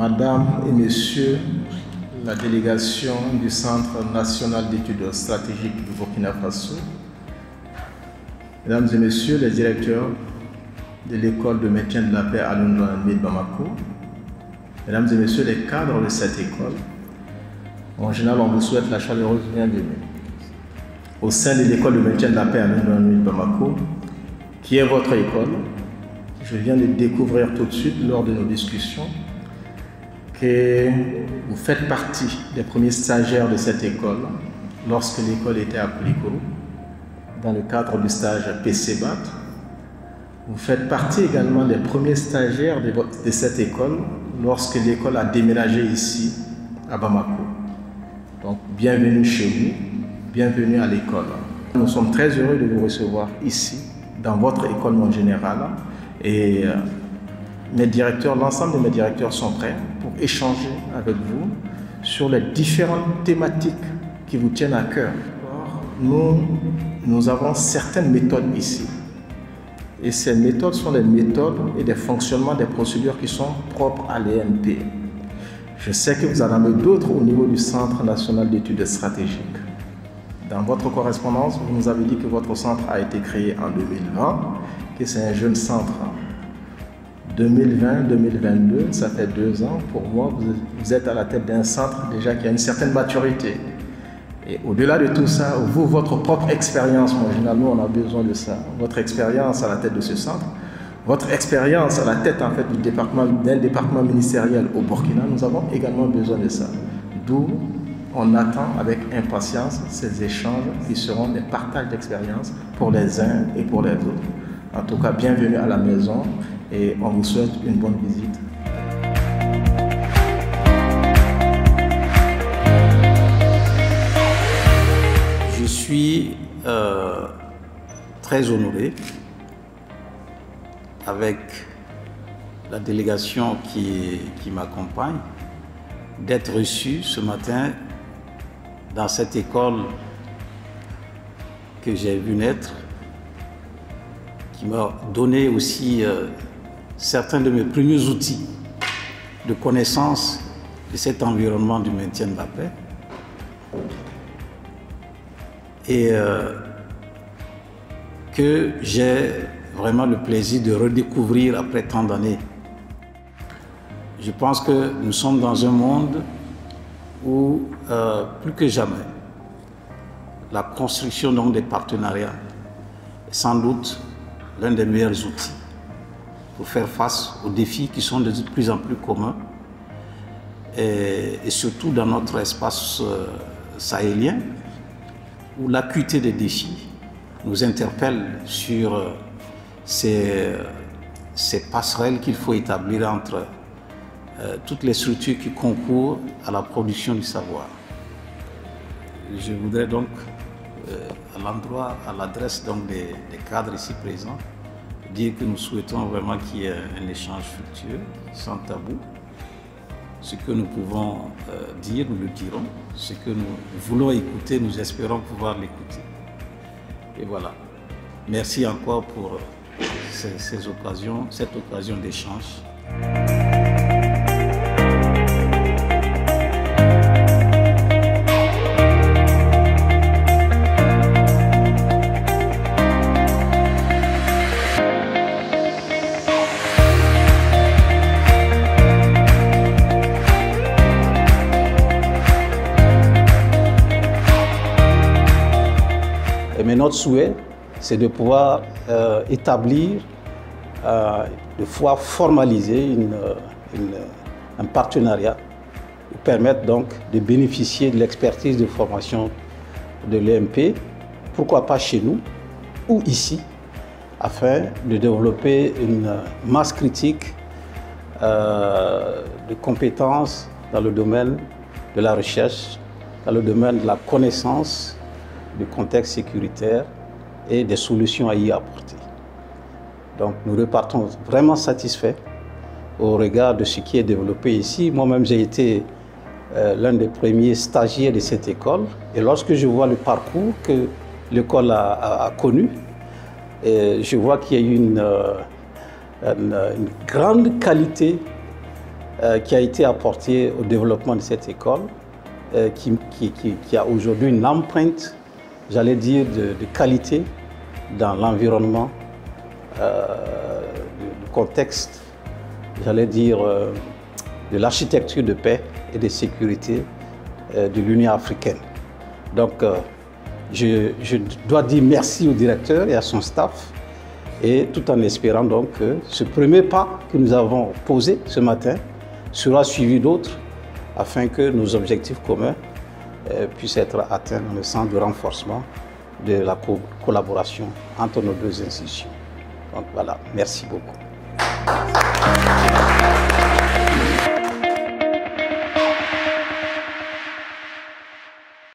Madame et Messieurs, la délégation du Centre national d'études stratégiques du Burkina Faso, Mesdames et Messieurs les directeurs de l'école de maintien de la paix à l'Université de Bamako, Mesdames et Messieurs les cadres de cette école, en général on vous souhaite la chaleureuse bienvenue. Au sein de l'école de maintien de la paix à l'Université de Bamako, qui est votre école, je viens de découvrir tout de suite lors de nos discussions que vous faites partie des premiers stagiaires de cette école lorsque l'école était à Koulikoro, dans le cadre du stage PCBAT. Vous faites partie également des premiers stagiaires de cette école lorsque l'école a déménagé ici à Bamako. Donc bienvenue chez vous, bienvenue à l'école. Nous sommes très heureux de vous recevoir ici, dans votre école en général. Et mes directeurs, l'ensemble de mes directeurs sont prêts pour échanger avec vous sur les différentes thématiques qui vous tiennent à cœur. Nous avons certaines méthodes ici. Et ces méthodes sont les méthodes et des fonctionnements des procédures qui sont propres à l'ENP. Je sais que vous en avez d'autres au niveau du Centre national d'études stratégiques. Dans votre correspondance, vous nous avez dit que votre centre a été créé en 2020, que c'est un jeune centre. 2020-2022, ça fait 2 ans. Pour moi, vous êtes à la tête d'un centre déjà qui a une certaine maturité. Et au-delà de tout ça, vous, votre propre expérience, moi, généralement, on a besoin de ça. Votre expérience à la tête de ce centre, votre expérience à la tête en fait, d'un département ministériel au Burkina, nous avons également besoin de ça. D'où on attend avec impatience ces échanges qui seront des partages d'expérience pour les uns et pour les autres. En tout cas, bienvenue à la maison et on vous souhaite une bonne visite. Je suis très honoré avec la délégation qui m'accompagne d'être reçu ce matin dans cette école que j'ai vu naître, qui m'a donné aussi certains de mes premiers outils de connaissance de cet environnement du maintien de la paix. Et que j'ai vraiment le plaisir de redécouvrir après tant d'années. Je pense que nous sommes dans un monde où, plus que jamais, la construction donc, des partenariats est sans doute l'un des meilleurs outils pour faire face aux défis qui sont de plus en plus communs et surtout dans notre espace sahélien où l'acuité des défis nous interpelle sur ces passerelles qu'il faut établir entre toutes les structures qui concourent à la production du savoir. Je voudrais donc, à l'adresse des cadres ici présents, dire que nous souhaitons vraiment qu'il y ait un échange fructueux, sans tabou. Ce que nous pouvons dire, nous le dirons. Ce que nous voulons écouter, nous espérons pouvoir l'écouter. Et voilà. Merci encore pour cette occasion d'échange. Mais notre souhait, c'est de pouvoir établir, de pouvoir formaliser un partenariat pour permettre donc de bénéficier de l'expertise de formation de l'ENP, pourquoi pas chez nous ou ici, afin de développer une masse critique de compétences dans le domaine de la recherche, dans le domaine de la connaissance du contexte sécuritaire et des solutions à y apporter. Donc nous repartons vraiment satisfaits au regard de ce qui est développé ici. Moi-même j'ai été l'un des premiers stagiaires de cette école et lorsque je vois le parcours que l'école a connu, je vois qu'il y a eu une grande qualité qui a été apporté au développement de cette école, qui a aujourd'hui une empreinte, j'allais dire, de qualité dans l'environnement, du contexte, j'allais dire, de l'architecture de paix et de sécurité de l'Union africaine. Donc, je dois dire merci au directeur et à son staff, et tout en espérant donc que ce premier pas que nous avons posé ce matin sera suivi d'autres afin que nos objectifs communs puissent être atteints dans le sens de renforcement de la collaboration entre nos deux institutions. Donc voilà, merci beaucoup.